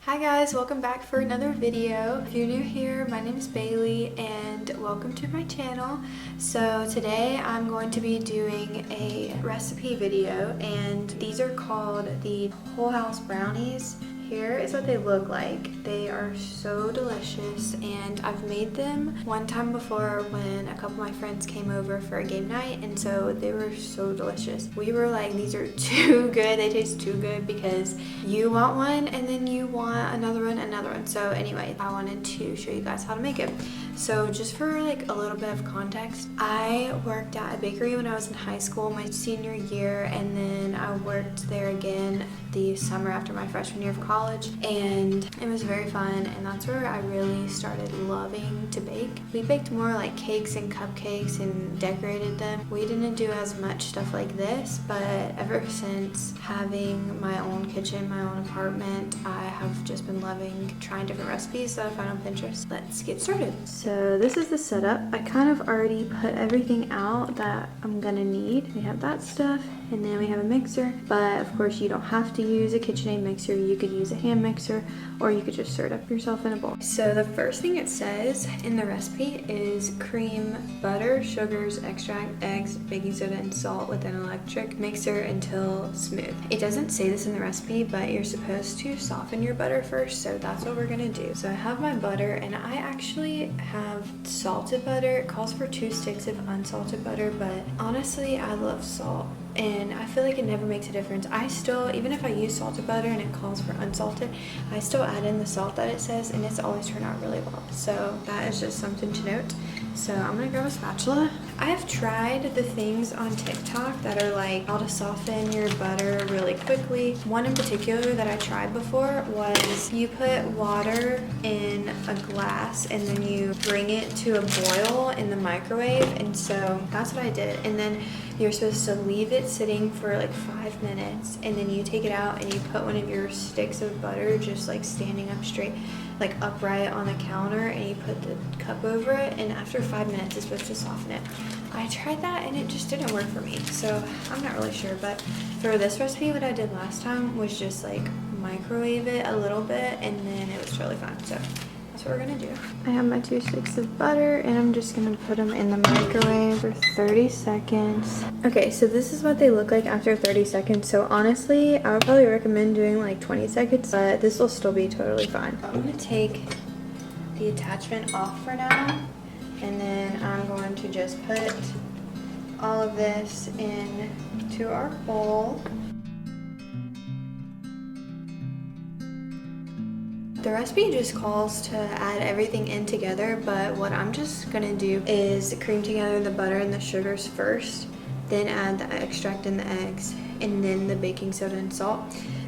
Hi guys, welcome back for another video. If you're new here, my name is Bailey and welcome to my channel. So today I'm going to be doing a recipe video and these are called the Whole House Brownies. Here is what they look like. They are so delicious and I've made them one time before when a couple of my friends came over for a game night, and so they were so delicious. We were like, these are too good, they taste too good, because you want one and then you want another one. So anyway, I wanted to show you guys how to make it. So just for like a little bit of context, I worked at a bakery when I was in high school my senior year, and then I worked there again the summer after my freshman year of college, and it was very fun, and that's where I really started loving to bake. We baked more like cakes and cupcakes and decorated them. We didn't do as much stuff like this, but ever since having my own kitchen, my own apartment, I have just been loving trying different recipes that I find on Pinterest. Let's get started. So this is the setup. I kind of already put everything out that I'm gonna need. We have that stuff, and then we have a mixer, but of course you don't have to use a KitchenAid mixer. You could use a hand mixer, or you could just stir it up yourself in a bowl. So the first thing it says in the recipe is cream, butter, sugars, extract, eggs, baking soda, and salt with an electric mixer until smooth. It doesn't say this in the recipe, but you're supposed to soften your butter first, so that's what we're gonna do. So I have my butter, and I actually have salted butter. It calls for 2 sticks of unsalted butter, but honestly I love salt and I feel like it never makes a difference. I still, even if I use salted butter and it calls for unsalted, I still add in the salt that it says, and it's always turned out really well. So that is just something to note. So I'm gonna grab a spatula. I have tried the things on TikTok that are like how to soften your butter really quickly. One in particular that I tried before was you put water in a glass and then you bring it to a boil in the microwave, and so that's what I did. And then you're supposed to leave it sitting for like 5 minutes, and then you take it out and you put one of your sticks of butter just like standing up straight, like upright on the counter, and you put the cup over it, and after 5 minutes it's supposed to soften it. I tried that and it just didn't work for me, so I'm not really sure. But for this recipe, what I did last time was just like microwave it a little bit, and then it was totally fine. So that's what we're gonna do. I have my 2 sticks of butter, and I'm just gonna put them in the microwave for 30 seconds. Okay, so this is what they look like after 30 seconds. So honestly, I would probably recommend doing like 20 seconds, but this will still be totally fine. I'm gonna take the attachment off for now, and then I'm going to just put all of this into our bowl. The recipe just calls to add everything in together, but what I'm just gonna do is cream together the butter and the sugars first, then add the extract and the eggs, and then the baking soda and salt,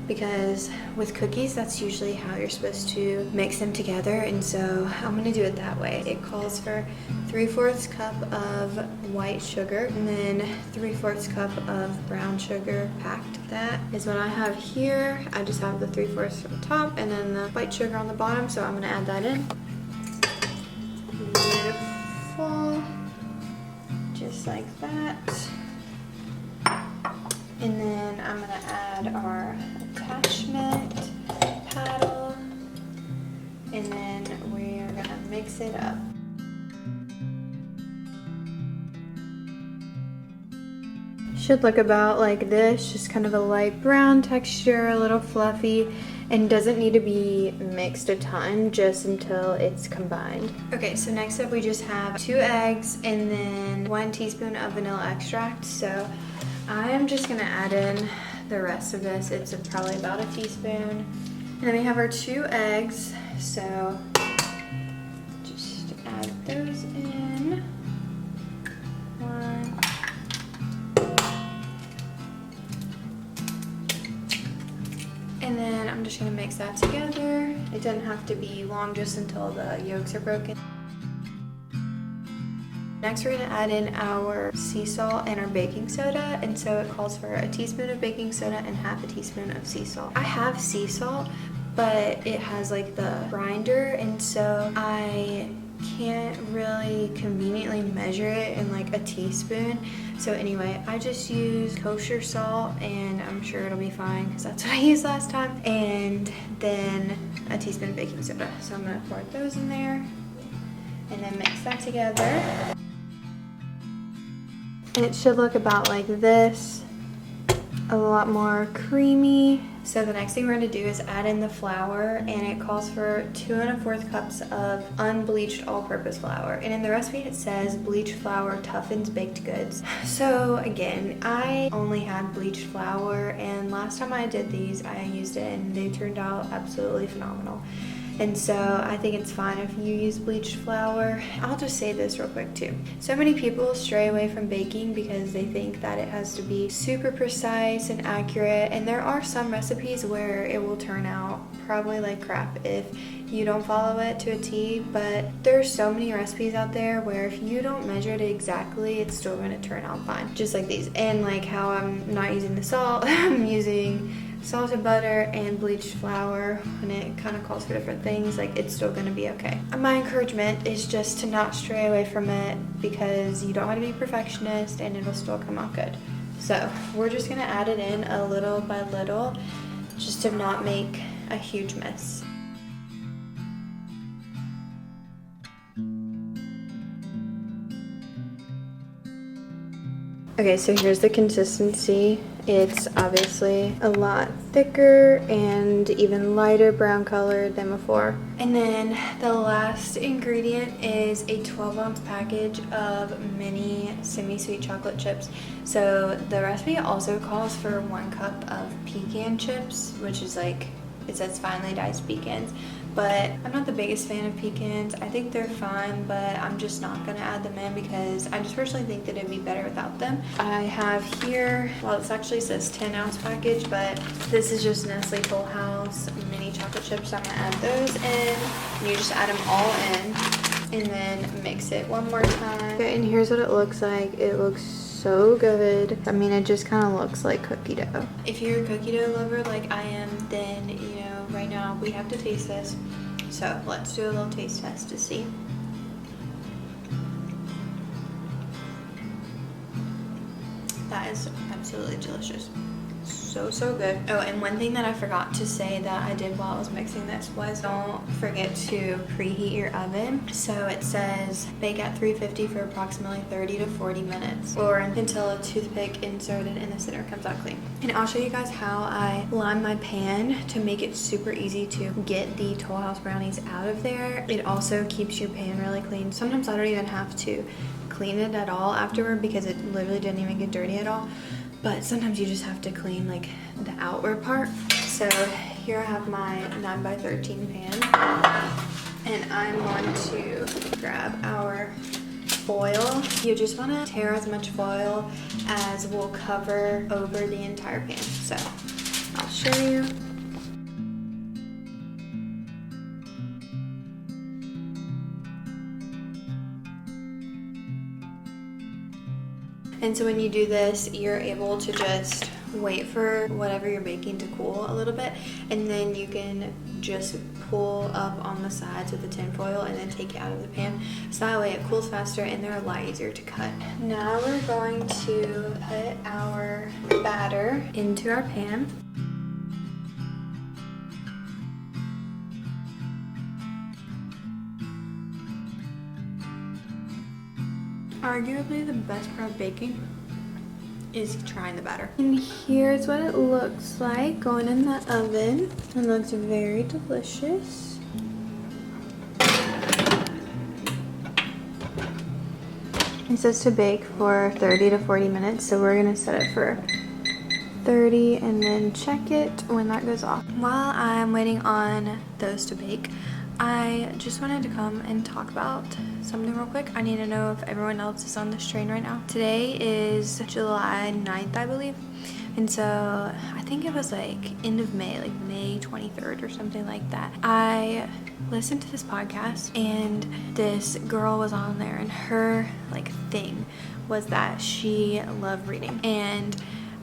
because with cookies that's usually how you're supposed to mix them together, and so I'm gonna do it that way. It calls for 3/4 cup of white sugar and then 3/4 cup of brown sugar packed. That is what I have here. I just have the 3/4 on top and then the white sugar on the bottom, so I'm gonna add that in. Beautiful, just like that. And then I'm gonna add our attachment paddle, and then we are gonna mix it up. Should look about like this, just kind of a light brown texture, a little fluffy, and doesn't need to be mixed a ton, just until it's combined. Okay, so next up we just have 2 eggs and then 1 teaspoon of vanilla extract. So I am just gonna add in the rest of this. It's probably about a teaspoon. And then we have our 2 eggs, so just add those in. 1. And then I'm just gonna mix that together. It doesn't have to be long, just until the yolks are broken. Next, we're gonna add in our sea salt and our baking soda, and so it calls for a teaspoon of baking soda and half a teaspoon of sea salt. I have sea salt, but it has like the grinder, and so I can't really conveniently measure it in like a teaspoon. So anyway, I just use kosher salt, and I'm sure it'll be fine because that's what I used last time. And then a teaspoon of baking soda. So I'm gonna pour those in there and then mix that together. And it should look about like this, a lot more creamy. So the next thing we're going to do is add in the flour, and it calls for 2 1/4 cups of unbleached all-purpose flour. And in the recipe it says bleached flour toughens baked goods. So again, I only had bleached flour, and last time I did these I used it and they turned out absolutely phenomenal. And so I think it's fine if you use bleached flour. I'll just say this real quick too. So many people stray away from baking because they think that it has to be super precise and accurate. And there are some recipes where it will turn out probably like crap if you don't follow it to a T. But there's so many recipes out there where if you don't measure it exactly, it's still going to turn out fine. Just like these. And like how I'm not using the salt, I'm using salted butter and bleached flour when it kind of calls for different things, like it's still going to be okay. My encouragement is just to not stray away from it because you don't want to be a perfectionist and it'll still come out good. So we're just going to add it in a little by little just to not make a huge mess. Okay, so here's the consistency. It's obviously a lot thicker and even lighter brown color than before. And then the last ingredient is a 12-ounce package of mini semi-sweet chocolate chips. So the recipe also calls for 1 cup of pecan chips, which is like, it says finely diced pecans. But I'm not the biggest fan of pecans. I think they're fine, but I'm just not gonna add them in because I just personally think that it'd be better without them. I have here, well, this actually says 10-ounce package, but this is just Nestle Full House mini chocolate chips. I'm gonna add those in. And you just add them all in and then mix it one more time. Okay, and here's what it looks like. It looks so good. I mean, it just kind of looks like cookie dough. If you're a cookie dough lover like I am, then you know, right now we have to taste this. So let's do a little taste test to see. That is absolutely delicious. So good. Oh, and one thing that I forgot to say that I did while I was mixing this was don't forget to preheat your oven. So it says bake at 350 for approximately 30 to 40 minutes or until a toothpick inserted in the center comes out clean. And I'll show you guys how I line my pan to make it super easy to get the Toll House brownies out of there. It also keeps your pan really clean. Sometimes I don't even have to clean it at all afterward because it literally didn't even get dirty at all. But sometimes you just have to clean like the outward part. So here I have my 9x13 pan, and I'm going to grab our foil. You just want to tear as much foil as will cover over the entire pan. So I'll show you. And so when you do this, you're able to just wait for whatever you're baking to cool a little bit, and then you can just pull up on the sides with the tin foil and then take it out of the pan. So that way it cools faster and they're a lot easier to cut. Now we're going to put our batter into our pan. Arguably the best part of baking is trying the batter. And here's what it looks like going in the oven. It looks very delicious. It says to bake for 30 to 40 minutes, so we're gonna set it for 30 and then check it when that goes off. While I'm waiting on those to bake, I just wanted to come and talk about something real quick. I need to know if everyone else is on this train right now. Today is July 9th, I believe. And so I think it was like end of May, like May 23rd or something like that. I listened to this podcast and this girl was on there, and her like thing was that she loved reading. And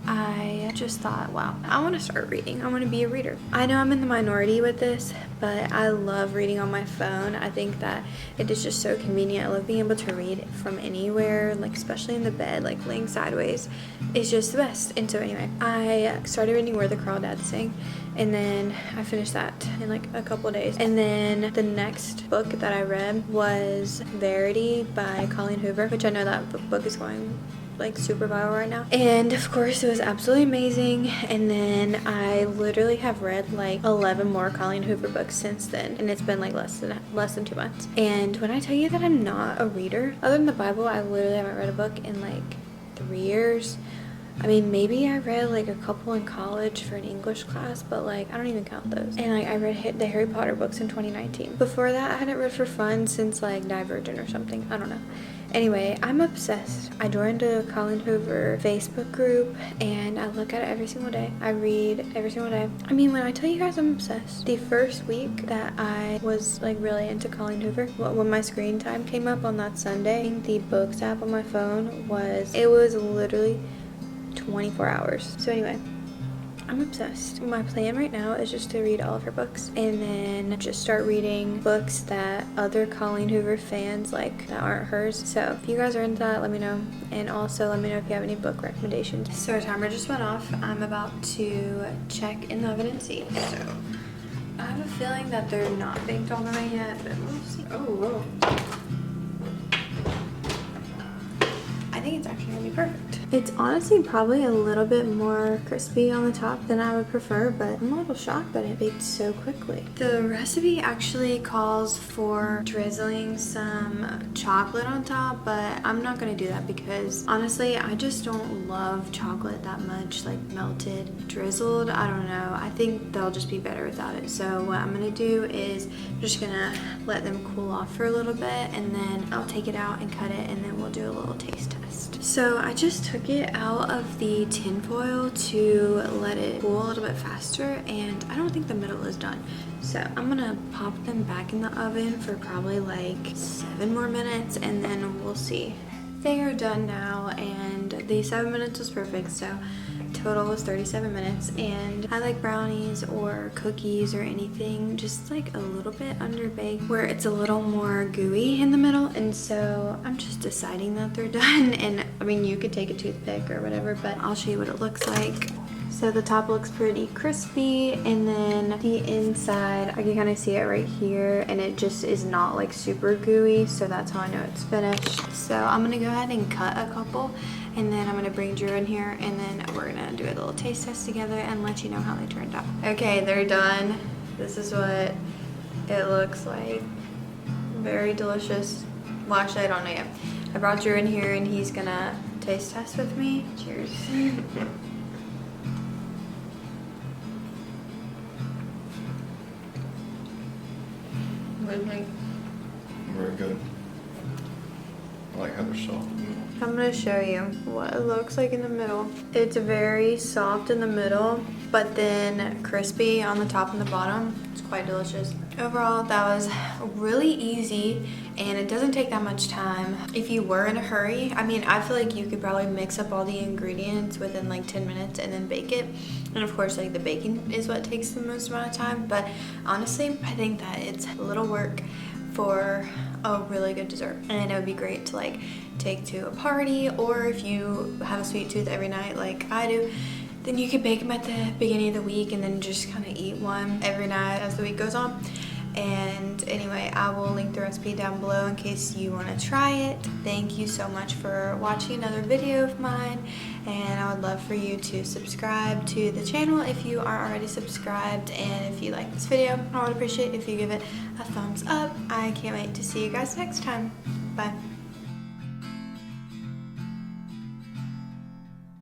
I just thought, wow, I want to start reading. I want to be a reader. I know I'm in the minority with this, but I love reading on my phone. I think that it is just so convenient. I love being able to read from anywhere, like especially in the bed, like laying sideways. It's just the best. And so anyway, I started reading Where the Crawdads Sing, and then I finished that in like a couple of days. And then the next book that I read was Verity by Colleen Hoover, which I know that book is going like super viral right now, and of course it was absolutely amazing. And then I literally have read like 11 more Colleen Hoover books since then, and it's been like less than 2 months. And when I tell you that I'm not a reader, other than the Bible, I literally haven't read a book in like 3 years. I mean, maybe I read like a couple in college for an English class, but like I don't even count those. And like I read the Harry Potter books in 2019. Before that, I hadn't read for fun since like Divergent or something. I don't know. Anyway, I'm obsessed. I joined a Colleen Hoover Facebook group and I look at it every single day. I read every single day. I mean, when I tell you guys I'm obsessed, the first week that I was like really into Colleen Hoover, when my screen time came up on that Sunday, the books app on my phone was literally 24 hours. So anyway, I'm obsessed. My plan right now is just to read all of her books and then just start reading books that other Colleen Hoover fans like that aren't hers. So if you guys are into that, let me know. And also let me know if you have any book recommendations. So our timer just went off. I'm about to check in the oven and see. So I have a feeling that they're not baked all the way yet, but we'll see. Oh, whoa. I think it's actually gonna be perfect. It's honestly probably a little bit more crispy on the top than I would prefer, but I'm a little shocked that it baked so quickly. The recipe actually calls for drizzling some chocolate on top, but I'm not gonna do that because honestly, I just don't love chocolate that much, like melted, drizzled. I don't know. I think they'll just be better without it. So what I'm gonna do is I'm just gonna let them cool off for a little bit, and then I'll take it out and cut it, and then we'll do a little taste test. So I just took it out of the tin foil to let it cool a little bit faster, and I don't think the middle is done. So I'm gonna pop them back in the oven for probably like 7 more minutes, and then we'll see. They are done now, and the 7 minutes was perfect, so total was 37 minutes. And I like brownies or cookies or anything just like a little bit underbaked where it's a little more gooey in the middle, and so I'm just deciding that they're done. And I mean, you could take a toothpick or whatever, but I'll show you what it looks like. So the top looks pretty crispy, and then the inside, I can kind of see it right here, and it just is not like super gooey, so that's how I know it's finished. So I'm gonna go ahead and cut a couple, and then I'm gonna bring Drew in here, and then we're gonna do a little taste test together and let you know how they turned out. Okay, they're done. This is what it looks like. Very delicious. Well, actually, I don't know yet. I brought Drew in here, and he's gonna taste test with me. Cheers. What do you think? Very good. I like how they're soft. I'm gonna show you what it looks like in the middle. It's very soft in the middle, but then crispy on the top and the bottom. It's quite delicious. Overall, that was really easy, and it doesn't take that much time. If you were in a hurry, I mean, I feel like you could probably mix up all the ingredients within like 10 minutes and then bake it. And of course, like the baking is what takes the most amount of time, but honestly, I think that it's a little work for a really good dessert, and it would be great to like take to a party, or if you have a sweet tooth every night like I do, then you could bake them at the beginning of the week and then just kind of eat one every night as the week goes on. And anyway, I will link the recipe down below in case you want to try it. Thank you so much for watching another video of mine, and I would love for you to subscribe to the channel if you aren't already subscribed. And if you like this video, I would appreciate if you give it a thumbs up. I can't wait to see you guys next time. Bye.